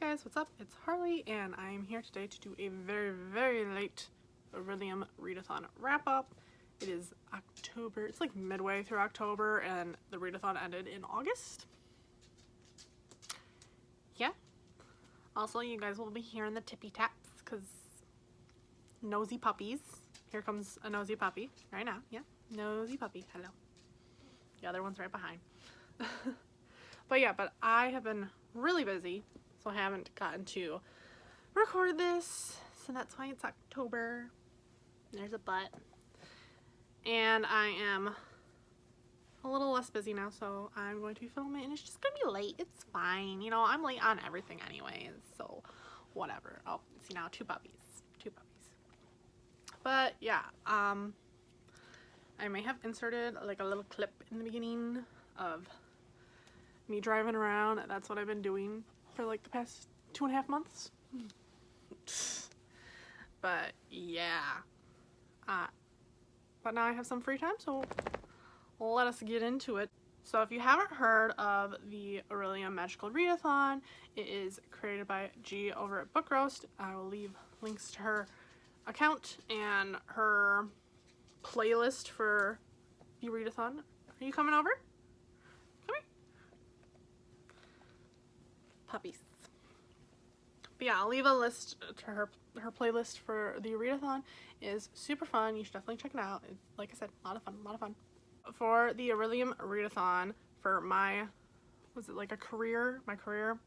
Hey guys, what's up? It's Harley, and I am here today to do a very late Orilium Readathon wrap-up. It is October, it's like midway through October, and the Readathon ended in August. Yeah. Also, you guys will be hearing the tippy taps, because nosy puppies. Here comes a nosy puppy right now. Yeah, nosy puppy. Hello. The other one's right behind. But I have been really busy, so I haven't gotten to record this, so that's why it's October. There's a but. And I am a little less busy now, so I'm going to be filming, and it's just gonna be late. It's fine, you know, I'm late on everything anyways, so whatever. Oh, see now, two puppies. But yeah, I may have inserted like a little clip in the beginning of me driving around. That's what I've been doing for like the past 2.5 months. But yeah, but now I have some free time, so let us get into it. So if you haven't heard of the Orilium Magical Readathon, it is created by G over at Book Roast. I will leave links to her account and her playlist for the Readathon. Are you coming over? Come here. Puppies. But yeah, I'll leave a list to her playlist for the Readathon. It is super fun. You should definitely check it out. Like I said, a lot of fun. For the Orilium Readathon, for my, was it like a career? My career?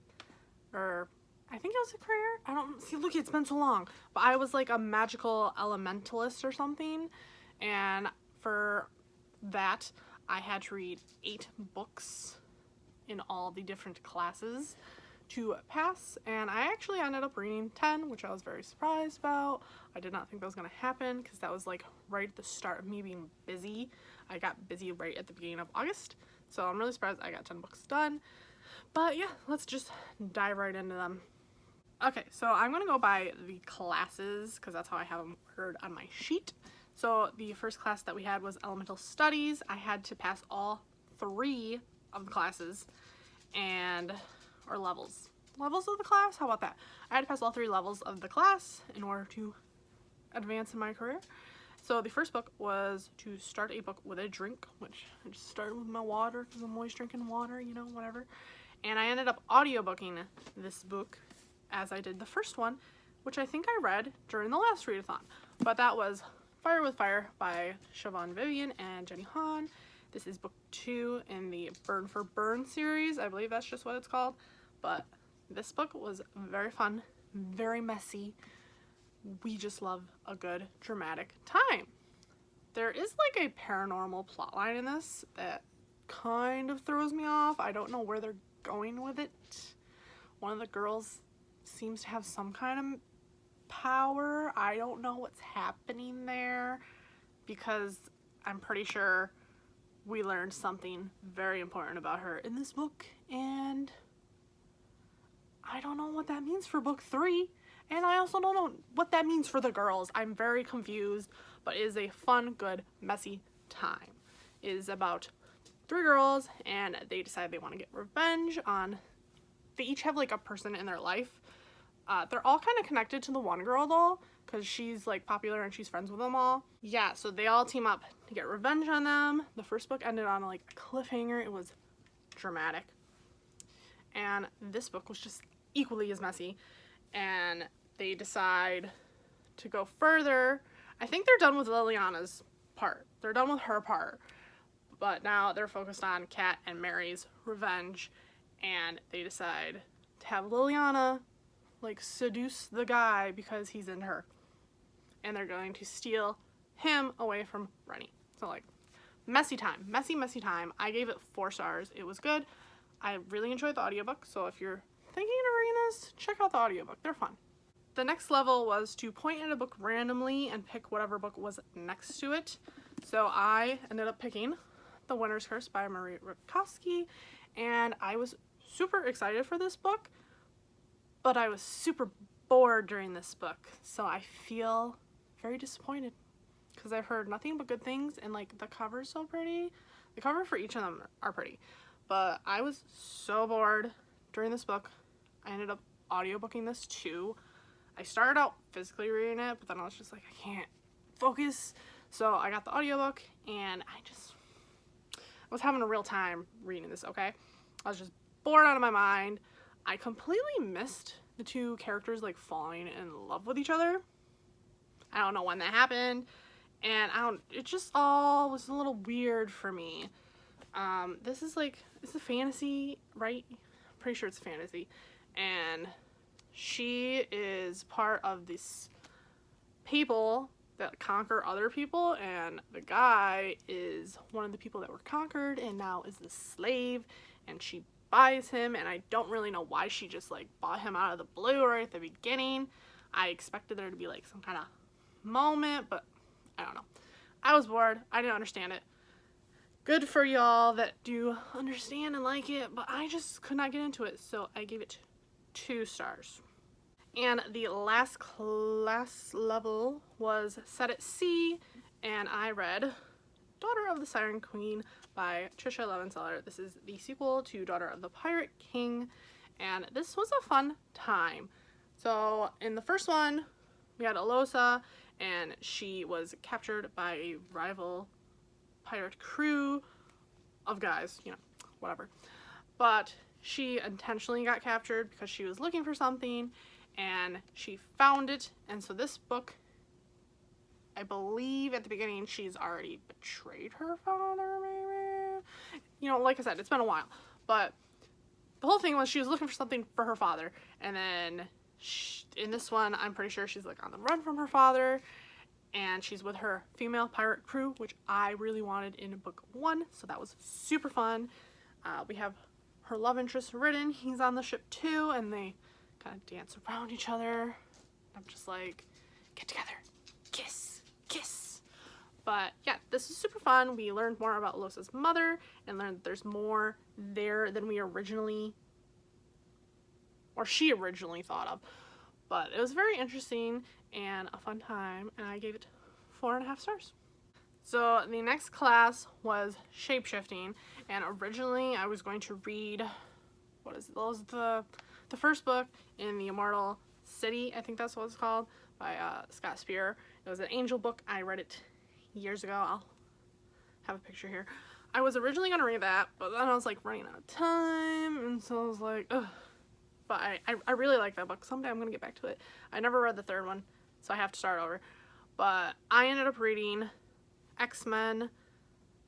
Or I think it was a career. I don't see. Look, it's been so long. But I was like a magical elementalist or something, and for that, I had to read 8 books in all the different classes to pass, and I actually ended up reading 10, which I was very surprised about. I did not think that was gonna happen because that was like right at the start of me being busy. I got busy right at the beginning of August, so I'm really surprised I got 10 books done. But yeah, let's just dive right into them. Okay, so I'm gonna go by the classes because that's how I have them ordered on my sheet. So the first class that we had was Elemental Studies. I had to pass all 3 of the classes or levels of the class. How about that? I had to pass all 3 levels of the class in order to advance in my career. So the first book was to start a book with a drink, which I just started with my water because I'm always drinking water, you know, whatever. And I ended up audiobooking this book as I did the first one, which I think I read during the last readathon. But that was Fire with Fire by Siobhan Vivian and Jenny Han. This is book 2 in the Burn for Burn series. I believe that's just what it's called. But this book was very fun, very messy. We just love a good dramatic time. There is like a paranormal plotline in this that kind of throws me off. I don't know where they're going with it. One of the girls seems to have some kind of power. I don't know what's happening there because I'm pretty sure we learned something very important about her in this book, and I don't know what that means for book 3, and I also don't know what that means for the girls. I'm very confused, but it is a fun, good, messy time. It is about 3 girls, and they decide they want to get revenge on, they each have like a person in their life. They're all kind of connected to the one girl though, because she's like popular and she's friends with them all. Yeah, so they all team up to get revenge on them. The first book ended on like a cliffhanger. It was dramatic. And this book was just equally as messy. And they decide to go further. I think they're done with Liliana's part. They're done with her part. But now they're focused on Kat and Mary's revenge. And they decide to have Liliana like seduce the guy because he's into her, and they're going to steal him away from Rennie. So like messy time, messy time. I gave it 4 stars. It was good. I really enjoyed the audiobook, so if you're thinking of reading this, check out the audiobook. They're fun. The next level was to point at a book randomly and pick whatever book was next to it. So I ended up picking The Winter's Curse by Marie Rutkovsky, and I was super excited for this book, but I was super bored during this book, so I feel very disappointed because I've heard nothing but good things, and like the cover's so pretty. The cover for each of them are pretty, but I was so bored during this book. I ended up audiobooking this too. I started out physically reading it, but then I was just like, I can't focus. So I got the audiobook, and I was having a real time reading this, okay? I was just bored out of my mind. I completely missed the two characters like falling in love with each other. I don't know when that happened, and it just all was a little weird for me. This is like, it's a fantasy, right? I'm pretty sure it's fantasy. And she is part of this people that conquer other people, and the guy is one of the people that were conquered and now is the slave, and she buys him, and I don't really know why she just like bought him out of the blue right at the beginning. I expected there to be like some kind of moment, but I don't know. I was bored. I didn't understand it. Good for y'all that do understand and like it, but I just could not get into it, so I gave it 2 stars. And the last class level was Set at Sea, and I read Daughter of the Siren Queen by Trisha Levenseller. This is the sequel to Daughter of the Pirate King, and this was a fun time. So in the first one, we had Alosa, and she was captured by a rival pirate crew of guys, you know, whatever. But she intentionally got captured because she was looking for something, and she found it. And so this book, I believe at the beginning she's already betrayed her father, maybe? You know, like I said, it's been a while. But the whole thing was she was looking for something for her father, and then in this one, I'm pretty sure she's like on the run from her father, and she's with her female pirate crew, which I really wanted in book 1, so that was super fun. We have her love interest, Ridden. He's on the ship too, and they kind of dance around each other. I'm just like, get together, kiss, kiss. But yeah, this is super fun. We learned more about Alosa's mother and learned that there's more there than we originally, or she originally thought of. But it was very interesting and a fun time, and I gave it 4.5 stars. So the next class was shapeshifting, and originally I was going to read, the first book in the Immortal City, I think that's what it's called, by Scott Spear. It was an angel book. I read it years ago. I'll have a picture here. I was originally going to read that, but then I was like running out of time, and so I was like, ugh. But I really like that book. Someday I'm going to get back to it. I never read the 3rd one, so I have to start over. But I ended up reading X-Men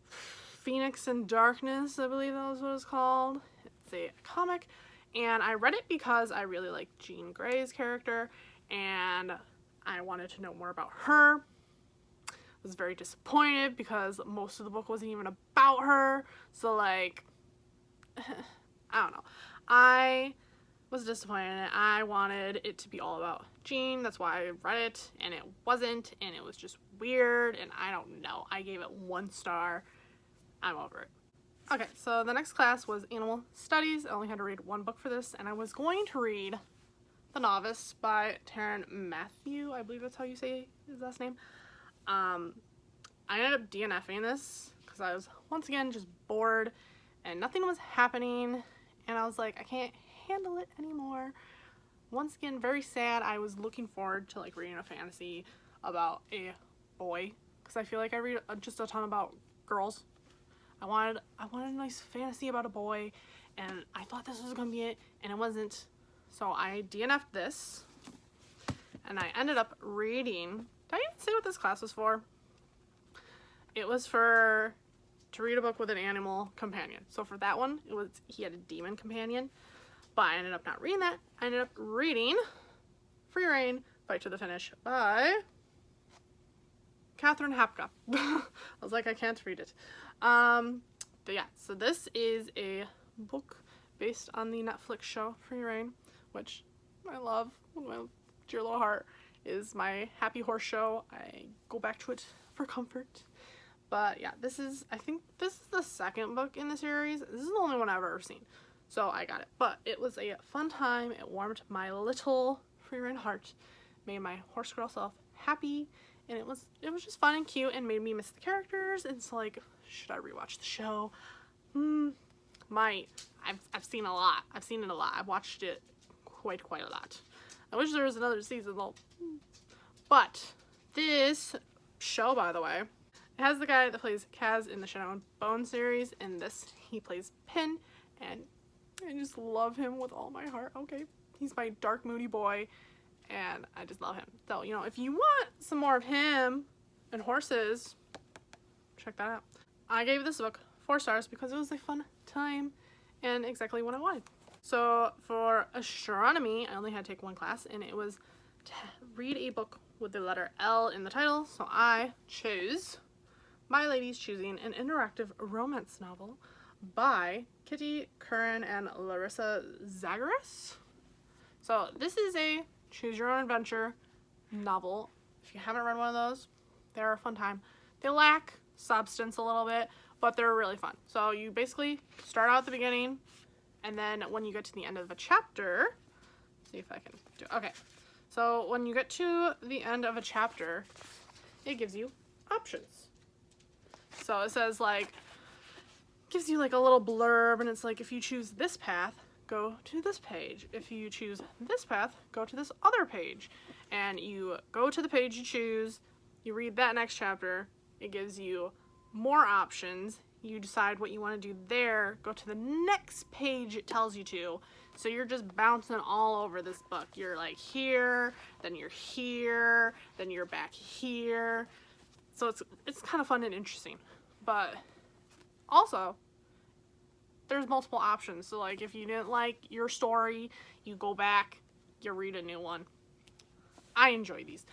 Phoenix and Darkness, I believe that was what it's called. It's a comic, and I read it because I really liked Jean Grey's character, and I wanted to know more about her. I was very disappointed because most of the book wasn't even about her, so like, I don't know. I was disappointed in it. I wanted it to be all about Jean. That's why I read it, and it wasn't, and it was just weird, and I don't know. I gave it 1 star. I'm over it. Okay, so the next class was Animal Studies. I only had to read 1 book for this, and I was going to read The Novice by Taryn Matthew. I believe that's how you say his last name. I ended up DNFing this because I was once again just bored and nothing was happening, and I was like, I can't handle it anymore. Once again, very sad. I was looking forward to like reading a fantasy about a boy, because I feel like I read just a ton about girls. I wanted a nice fantasy about a boy, and I thought this was gonna be it, and it wasn't. So I DNF'd this, and I ended up reading. Did I even say what this class was for? It was to read a book with an animal companion. So for that one, he had a demon companion. But I ended up not reading that. I ended up reading Free Reign, Fight to the Finish by Catherine Hapka. I was like, I can't read it. But yeah, so this is a book based on the Netflix show Free Reign, which I love. My dear little heart is my happy horse show. I go back to it for comfort. But yeah, I think this is the 2nd book in the series. This is the only one I've ever seen. So I got it. But it was a fun time. It warmed my little Free Reign heart, made my horse girl self happy, and it was just fun and cute and made me miss the characters. And so like, should I rewatch the show? Might. I've seen a lot. I've seen it a lot. I've watched it quite a lot. I wish there was another season though. But this show, by the way, it has the guy that plays Kaz in the Shadow and Bone series. In this, he plays Pin, and I just love him with all my heart. Okay, he's my dark, moody boy, and I just love him. So, you know, if you want some more of him and horses, check that out. I gave this book 4 stars because it was a fun time and exactly what I wanted. So for astronomy, I only had to take 1 class, and it was to read a book with the letter L in the title. So I chose My Lady's Choosing, an interactive romance novel by Kitty Curran and Larissa Zagaris. So this is a choose your own adventure novel. If you haven't read one of those, they're a fun time. They lack substance a little bit, but they're really fun. So you basically start out at the beginning, and then when you get to the end of a chapter, see if I can do it. Okay. So when you get to the end of a chapter, it gives you options. So it says like, gives you like a little blurb, and it's like, if you choose this path, go to this page. If you choose this path, go to this other page. And you go to the page you choose, you read that next chapter, it gives you more options. You decide what you want to do there, go to the next page it tells you to. So you're just bouncing all over this book. You're like here, then you're here, then you're back here. So it's kind of fun and interesting. But also, there's multiple options. So like if you didn't like your story, you go back, you read a new one. I enjoy these.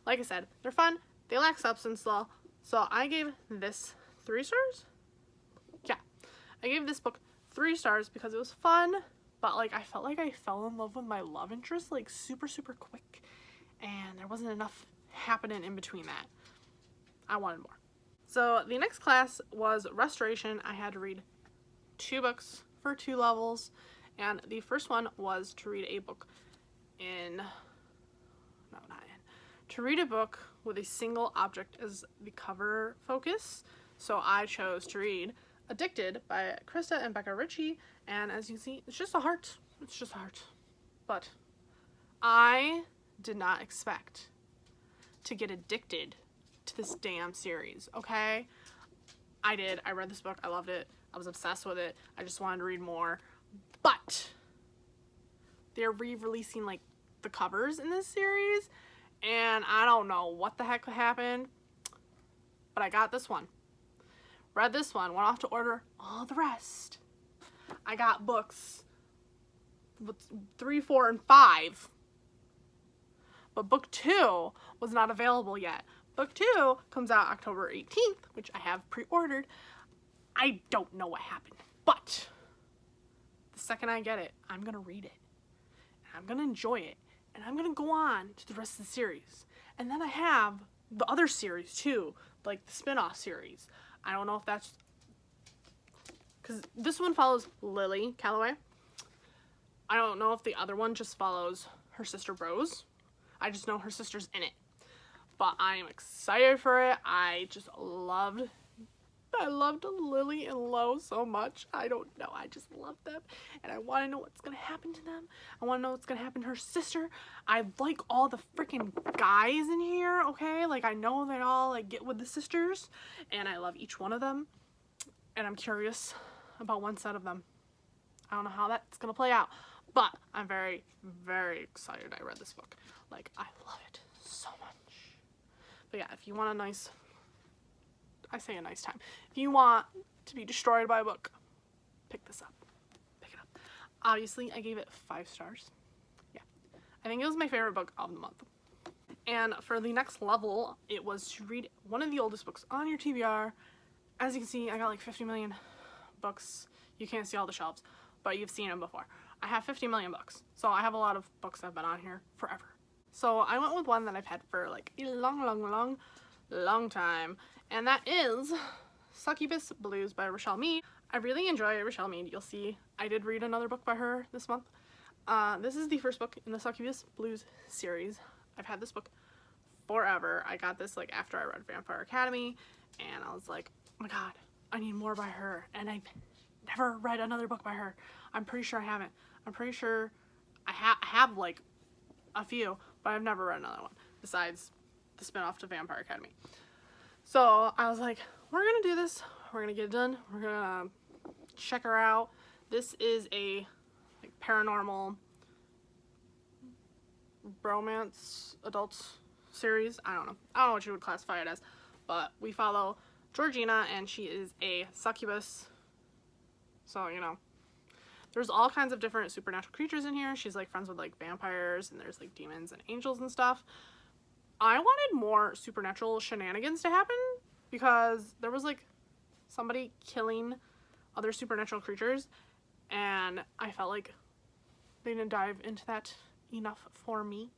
Like I said, they're fun. They lack substance though. So I gave this 3 stars. Yeah, I gave this book 3 stars because it was fun, but like I felt like I fell in love with my love interest like super quick, and there wasn't enough happening in between that. I wanted more. So the next class was restoration. I had to read 2 books for 2 levels, and the first one was to read a book to read a book with a single object as the cover focus. So I chose to read Addicted by Krista and Becca Ritchie, and as you can see, it's just a heart. It's just a heart. But I did not expect to get addicted to this damn series, okay? I did. I read this book. I loved it. I was obsessed with it. I just wanted to read more. But they're re-releasing like the covers in this series, and I don't know what the heck happened, but I got this one. Read this one, went off to order all the rest. I got books 3, 4, and 5. But book 2 was not available yet. Book 2 comes out October 18th, which I have pre-ordered. I don't know what happened, but the second I get it, I'm going to read it. And I'm going to enjoy it. And I'm going to go on to the rest of the series. And then I have the other series too, like the spin-off series. I don't know if that's... because this one follows Lily Calloway. I don't know if the other one just follows her sister Rose. I just know her sister's in it. But I am excited for it. I loved Lily and Lo so much. I don't know. I just love them. And I want to know what's going to happen to them. I want to know what's going to happen to her sister. I like all the freaking guys in here, okay? Like, I know they all, like, get with the sisters. And I love each one of them. And I'm curious about one set of them. I don't know how that's going to play out. But I'm very, very excited I read this book. Like, I love it so much. But yeah, if you want a nice... I say a nice time. If you want to be destroyed by a book, pick this up. Pick it up. Obviously, I gave it 5 stars. Yeah. I think it was my favorite book of the month. And for the next level, it was to read one of the oldest books on your TBR. As you can see, I got like 50 million books. You can't see all the shelves, but you've seen them before. I have 50 million books. So I have a lot of books that have been on here forever. So I went with one that I've had for like a long time. And that is Succubus Blues by Rochelle Mead. I really enjoy Rochelle Mead. You'll see I did read another book by her this month. This is the first book in the Succubus Blues series. I've had this book forever. I got this like after I read Vampire Academy, and I was like, oh my god, I need more by her. And I've never read another book by her. I'm pretty sure I haven't. I'm pretty sure I have like a few, but I've never read another one besides the spinoff to Vampire Academy. So I was like, we're gonna do this. We're gonna get it done. We're gonna check her out. This is a like paranormal romance adult series. I don't know what you would classify it as, but we follow Georgina, and she is a succubus. So, you know, there's all kinds of different supernatural creatures in here. She's like friends with like vampires, and there's like demons and angels and stuff. I wanted more supernatural shenanigans to happen because there was like somebody killing other supernatural creatures, and I felt like they didn't dive into that enough for me.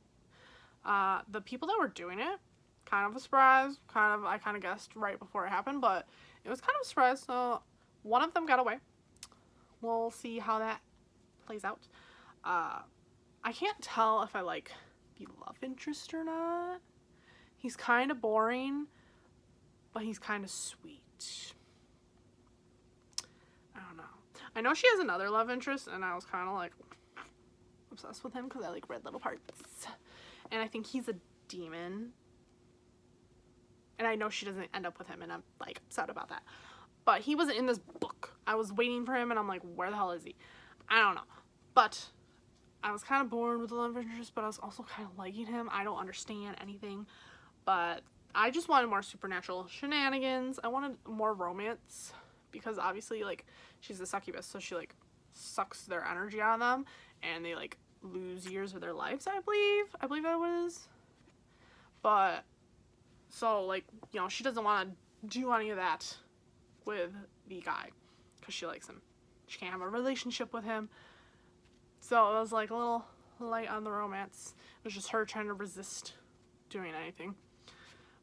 The people that were doing it, kind of a surprise. I kind of guessed right before it happened, but it was kind of a surprise. So one of them got away. We'll see how that plays out. I can't tell if I like the love interest or not. He's kind of boring, but he's kind of sweet. I don't know. I know she has another love interest, and I was kind of like obsessed with him because I like red little parts. And I think he's a demon. And I know she doesn't end up with him, and I'm like upset about that. But he wasn't in this book. I was waiting for him, and I'm like, where the hell is he? I don't know. But I was kind of bored with the love interest, but I was also kind of liking him. I don't understand anything, but I just wanted more supernatural shenanigans. I wanted more romance because obviously, like, she's a succubus, so she, like, sucks their energy out of them, and they, like, lose years of their lives, I believe that was. But, so, like, you know, she doesn't want to do any of that with the guy because she likes him. She can't have a relationship with him. So it was like a little light on the romance. It was just her trying to resist doing anything.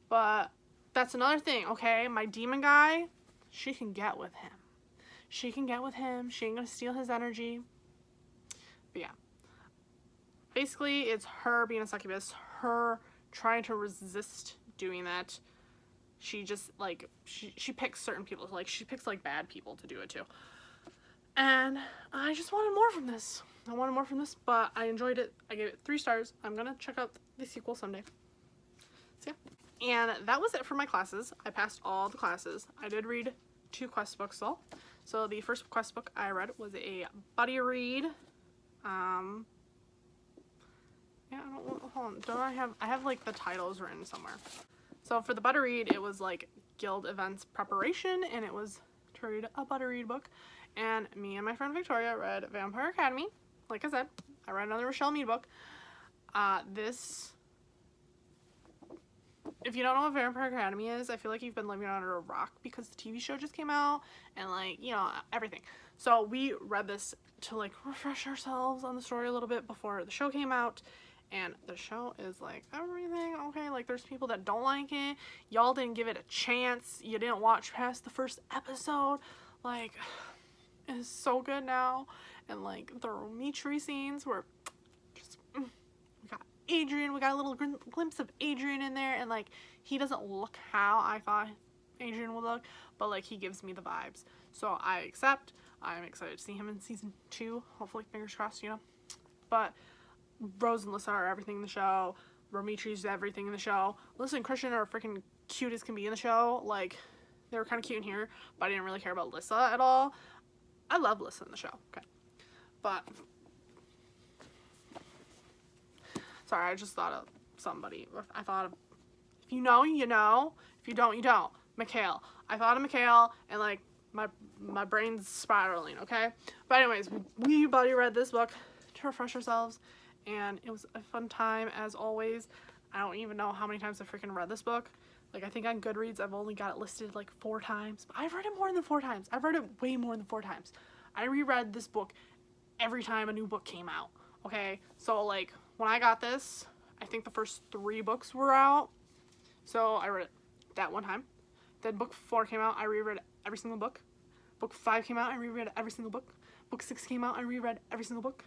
But that's another thing, okay? My demon guy, she can get with him. She can get with him. She ain't gonna steal his energy. But yeah. Basically, it's her being a succubus, her trying to resist doing that. She just, like, she picks certain people. Like, she picks, like, bad people to do it too. And I just wanted more from this. But I enjoyed it. I gave it 3 stars. I'm gonna check out the sequel someday. So, yeah. And that was it for my classes. I passed all the classes. I did read 2 quest books, though. So, the first quest book I read was a buddy read. Yeah, hold on. I have, like, the titles written somewhere. So for the buddy read, it was like guild events preparation, and it was to read a buddy read book. And me and my friend Victoria read Vampire Academy. Like I said, I read another Rochelle Mead book. If you don't know what Vampire Academy is, I feel like you've been living under a rock because the TV show just came out and, like, you know, everything. So we read this to, like, refresh ourselves on the story a little bit before the show came out. And the show is, like, everything, okay? Like, there's people that don't like it. Y'all didn't give it a chance. You didn't watch past the first episode. Like, it's so good now. And, like, the Romitry scenes were just, we got Adrian. We got a little glimpse of Adrian in there. And, like, he doesn't look how I thought Adrian would look. But, like, he gives me the vibes. So, I accept. I'm excited to see him in season 2. Hopefully, fingers crossed, you know. But Rose and Lissa are everything in the show. Romitry's everything in the show. Lissa and Christian are freaking cute as can be in the show. Like, they were kind of cute in here, but I didn't really care about Lissa at all. I love Lissa in the show. Okay. But, sorry, I just thought of somebody. I thought of, if you know, you know. If you don't, you don't. Mikhail. I thought of Mikhail, and, like, my brain's spiraling, okay? But anyways, we buddy read this book to refresh ourselves. And it was a fun time, as always. I don't even know how many times I freaking read this book. Like, I think on Goodreads, I've only got it listed, like, 4 times. But I've read it more than 4 times. I've read it way more than 4 times. I reread this book every time a new book came out, okay? So, like, when I got this, I think the first 3 books were out. So, I read it that one time. Then book 4 came out, I reread every single book. Book 5 came out, I reread every single book. Book 6 came out, I reread every single book.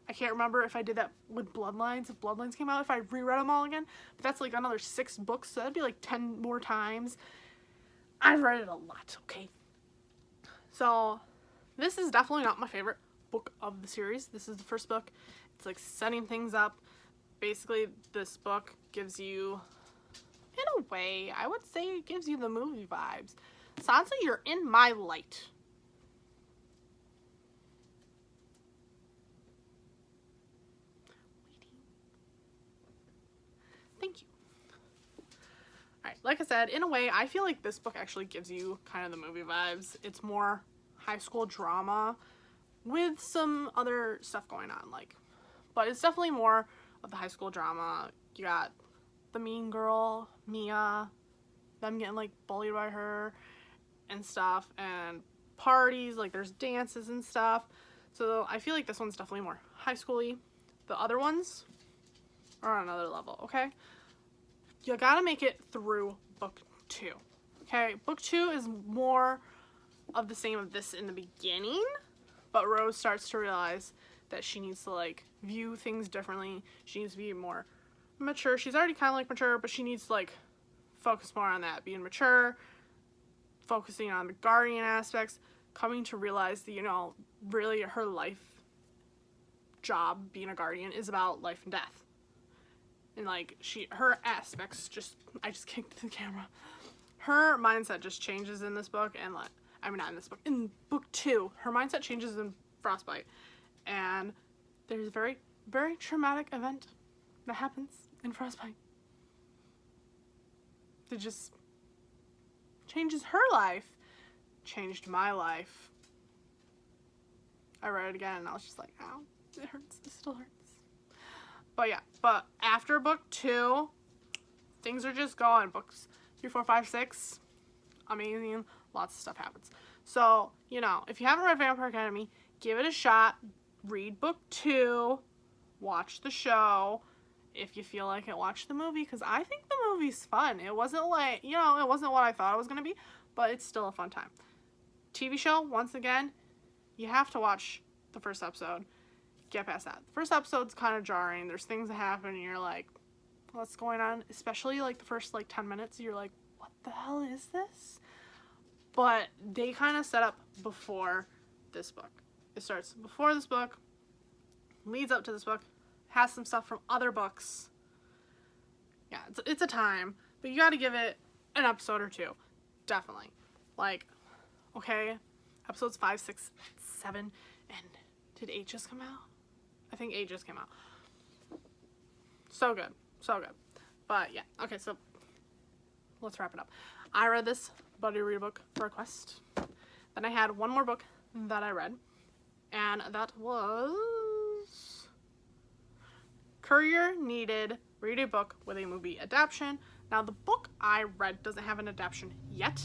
I can't remember if I did that with Bloodlines. If Bloodlines came out, if I reread them all again. But that's like another 6 books, so that'd be like 10 more times. I've read it a lot, okay? So, this is definitely not my favorite book of the series. This is the first book. It's like setting things up. Basically, this book gives you, in a way, I would say it gives you the movie vibes. Sansa, you're in my light. Thank you. Alright, like I said, in a way, I feel like this book actually gives you kind of the movie vibes. It's more high school drama with some other stuff going on, like, but it's definitely more of the high school drama. You got the mean girl, Mia, them getting like bullied by her and stuff, and parties, like there's dances and stuff. So I feel like this one's definitely more high school-y. The other ones are on another level, okay? You gotta make it through book 2, okay? Book 2 is more of the same of this in the beginning, but Rose starts to realize that she needs to like view things differently. She needs to be more mature. She's already kind of like mature, but she needs to like focus more on that, being mature, focusing on the guardian aspects, coming to realize that, you know, really her life job being a guardian is about life and death. And like her aspects I just kicked the camera. Her mindset just changes in this book, and like, I mean, not in this book, in book 2, her mindset changes in Frostbite, and there's a very, very traumatic event that happens in Frostbite. It just changes her life, changed my life. I read it again and I was just like, ow, it hurts, it still hurts. But yeah, but after book 2, things are just going. Books 3, 4, 5, 6, amazing, lots of stuff happens. So, you know, if you haven't read Vampire Academy, give it a shot, read book 2, watch the show. If you feel like it, watch the movie, because I think the movie's fun. It wasn't like, you know, it wasn't what I thought it was going to be, but it's still a fun time. TV show, once again, you have to watch the first episode. Get past that. The first episode's kind of jarring. There's things that happen and you're like, what's going on? Especially like the first like 10 minutes, you're like, what the hell is this? But they kind of set up before this book. It starts before this book, leads up to this book, has some stuff from other books. Yeah, it's a time, but you got to give it an episode or 2. Definitely. Like, okay, episodes 5, 6, 7, and did 8 just come out? I think 8 just came out. So good. So good. But yeah, okay, so let's wrap it up. I read this buddy read a book request. Then I had one more book that I read, and that was Courier Needed Read a Book with a Movie Adaptation. Now, the book I read doesn't have an adaptation yet.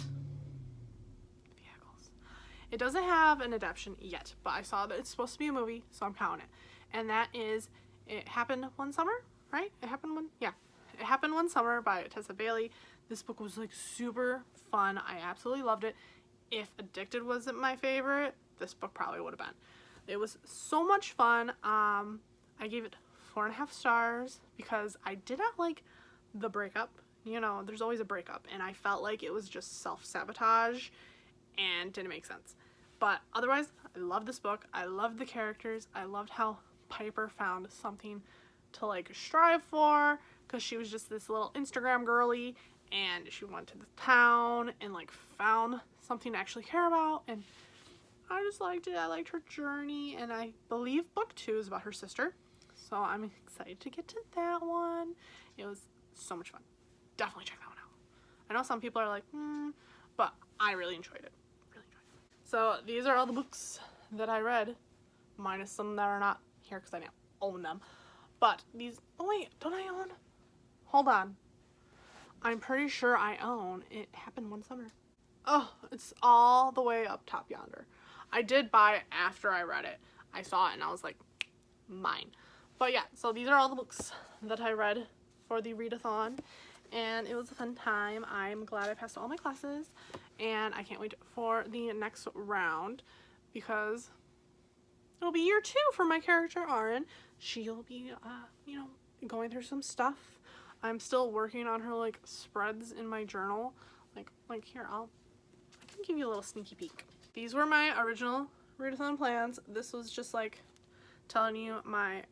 It doesn't have an adaptation yet, but I saw that it's supposed to be a movie, so I'm counting it. And that is It Happened One Summer, right? It Happened One Summer by Tessa Bailey. This book was like super fun. I absolutely loved it. If Addicted wasn't my favorite, this book probably would have been. It was so much fun. I gave it 4.5 stars because I did not like the breakup. You know, there's always a breakup, and I felt like it was just self-sabotage and didn't make sense. But otherwise, I love this book. I loved the characters. I loved how Piper found something to like strive for, because she was just this little Instagram girly, and she went to the town and like found something to actually care about, and I just liked it. I liked her journey, and I believe book 2 is about her sister, so I'm excited to get to that one. It was so much fun. Definitely check that one out. I know some people are like, but I really enjoyed it. So these are all the books that I read, minus some that are not here because I don't own them. But these, oh wait, don't I own? Hold on. I'm pretty sure I own It Happened One Summer. Oh, it's all the way up top yonder. I did buy it after I read it. I saw it and I was like, mine. But yeah, so these are all the books that I read for the Readathon, and it was a fun time. I'm glad I passed all my classes, and I can't wait for the next round because it'll be year 2 for my character Arin. She'll be, you know, going through some stuff. I'm still working on her like spreads in my journal. Like here, I can give you a little sneaky peek. These were my original Readathon plans. This was just like telling you my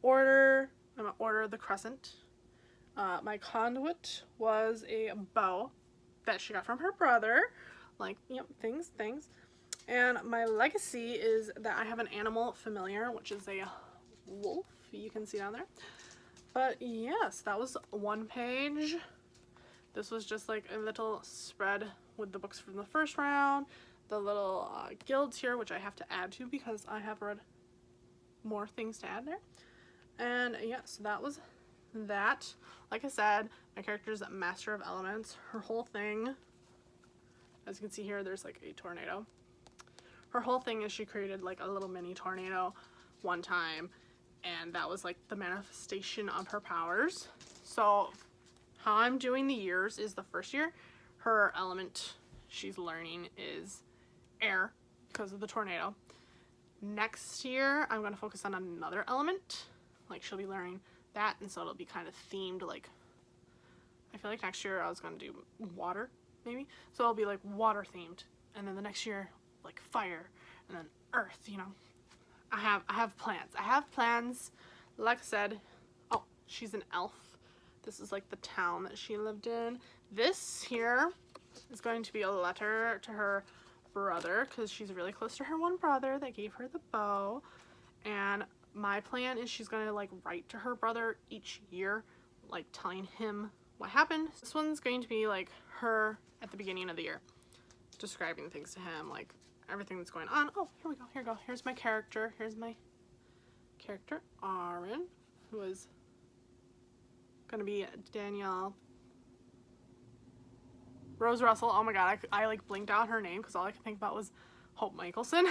order, I'm gonna order the crescent. My conduit was a bow that she got from her brother. Like, yep, things. And my legacy is that I have an animal familiar, which is a wolf. You can see down there. But yes, that was one page. This was just like a little spread with the books from the first round. The little guilds here, which I have to add to because I have read more things to add there. And yes, that was that. Like I said, my character is a master of elements. Her whole thing, as you can see here, there's like a tornado. Her whole thing is she created like a little mini tornado one time, and that was like the manifestation of her powers. So how I'm doing the years is the first year, her element she's learning is air because of the tornado. Next year, I'm going to focus on another element. Like, she'll be learning that, and so it'll be kind of themed, like, I feel like next year I was going to do water, maybe. So it'll be, like, water themed. And then the next year, like, fire, and then earth, you know. I have plans. I have plans. Like I said, oh, she's an elf. This is, like, the town that she lived in. This here is going to be a letter to her brother, because she's really close to her one brother that gave her the bow. And my plan is she's gonna like write to her brother each year, like telling him what happened. This one's going to be like her at the beginning of the year, describing things to him, like everything that's going on. Oh, here we go, here we go. Here's my character. Here's my character, Aaron, who is gonna be Danielle Rose Russell. Oh my god, I like blinked out her name because all I could think about was Hope Michelson.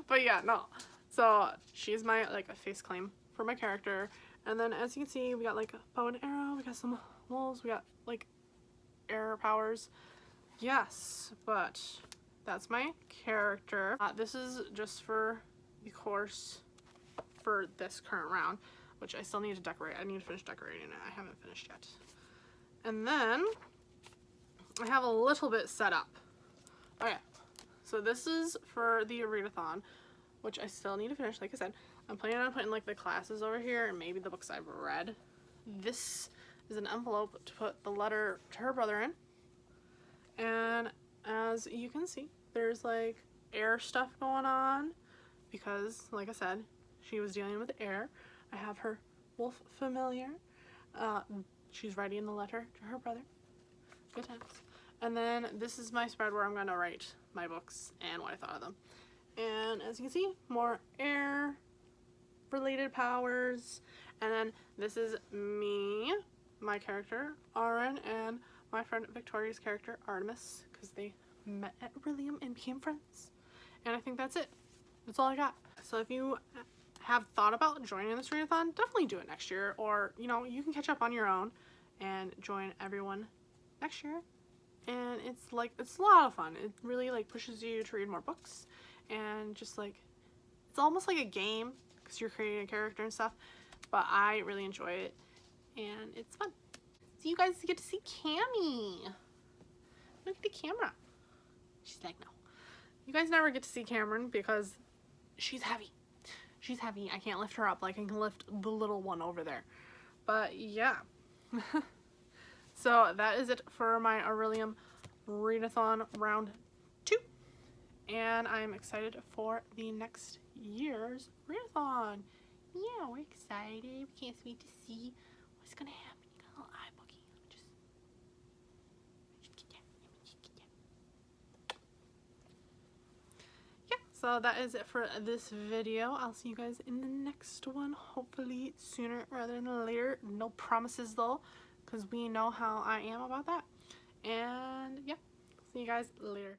But yeah, no. So she's my like a face claim for my character. And then as you can see, we got like a bow and arrow, we got some wolves, we got like air powers. Yes, but that's my character. This is just for the course for this current round, which I still need to decorate. I need to finish decorating it. I haven't finished yet. And then I have a little bit set up. Okay, so this is for the Readathon, which I still need to finish. Like I said, I'm planning on putting like the classes over here and maybe the books I've read. This is an envelope to put the letter to her brother in. And as you can see, there's like air stuff going on because, like I said, she was dealing with air. I have her wolf familiar. She's writing the letter to her brother. Good times. And then this is my spread where I'm going to write my books and what I thought of them. And as you can see, more air related powers. And then this is me, my character, Aaron, and my friend Victoria's character, Artemis, because they met at Orilium and became friends. And I think that's it. That's all I got. So if you have thought about joining this readathon, definitely do it next year. Or, you know, you can catch up on your own and join everyone next year. And it's like, it's a lot of fun. It really like pushes you to read more books and just like, it's almost like a game because you're creating a character and stuff, but I really enjoy it and it's fun. So you guys get to see Cammie. Look at the camera. She's like, no. You guys never get to see Cameron because she's heavy. She's heavy. I can't lift her up like I can lift the little one over there. But yeah. So that is it for my Orilium Readathon round 2. And I'm excited for the next year's readathon. Yeah, we're excited. We can't wait to see what's gonna happen. You got a little eye boogie. Yeah, so that is it for this video. I'll see you guys in the next one. Hopefully sooner rather than later. No promises though, because we know how I am about that. And yeah, see you guys later.